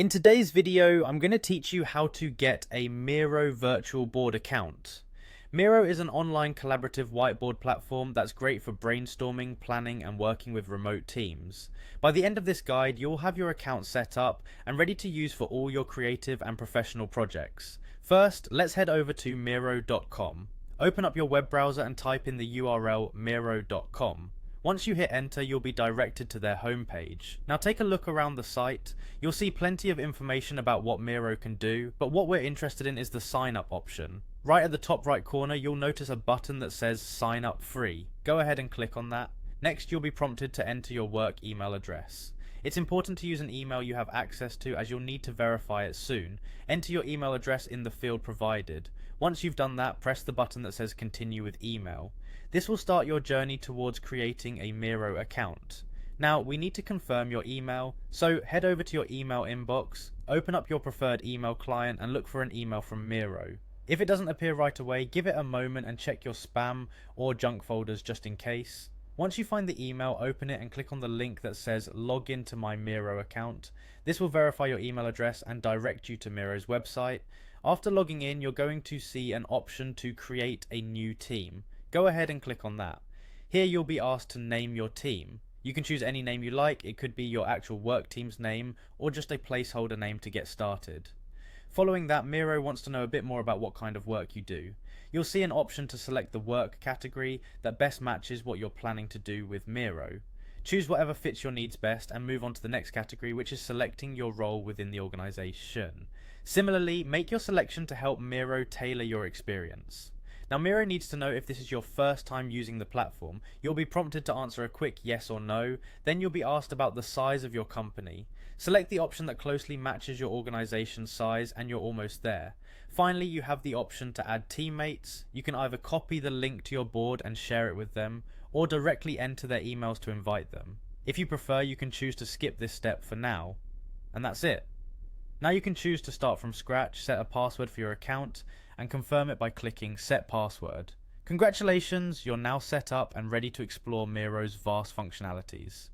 In today's video, I'm going to teach you how to get a Miro virtual board account. Miro is an online collaborative whiteboard platform that's great for brainstorming, planning, and working with remote teams. By the end of this guide, you'll have your account set up and ready to use for all your creative and professional projects. First, let's head over to Miro.com. Open up your web browser and type in the URL Miro.com. Once you hit enter, you'll be directed to their homepage. Now take a look around the site. You'll see plenty of information about what Miro can do, but what we're interested in is the sign up option. Right at the top right corner, you'll notice a button that says sign up free. Go ahead and click on that. Next, you'll be prompted to enter your work email address. It's important to use an email you have access to, as you'll need to verify it soon. Enter your email address in the field provided. Once you've done that, press the button that says continue with email. This will start your journey towards creating a Miro account. Now, we need to confirm your email, so head over to your email inbox, open up your preferred email client and look for an email from Miro. If it doesn't appear right away, give it a moment and check your spam or junk folders just in case. Once you find the email, open it and click on the link that says log into my Miro account. This will verify your email address and direct you to Miro's website. After logging in, you're going to see an option to create a new team. Go ahead and click on that. Here you'll be asked to name your team. You can choose any name you like. It could be your actual work team's name or just a placeholder name to get started. Following that, Miro wants to know a bit more about what kind of work you do. You'll see an option to select the work category that best matches what you're planning to do with Miro. Choose whatever fits your needs best and move on to the next category, which is selecting your role within the organization. Similarly, make your selection to help Miro tailor your experience. Now, Miro needs to know if this is your first time using the platform. You'll be prompted to answer a quick yes or no. Then you'll be asked about the size of your company. Select the option that closely matches your organization's size and you're almost there. Finally, you have the option to add teammates. You can either copy the link to your board and share it with them, or directly enter their emails to invite them. If you prefer, you can choose to skip this step for now. And that's it. Now you can choose to start from scratch, set a password for your account, and confirm it by clicking Set Password. Congratulations, you're now set up and ready to explore Miro's vast functionalities.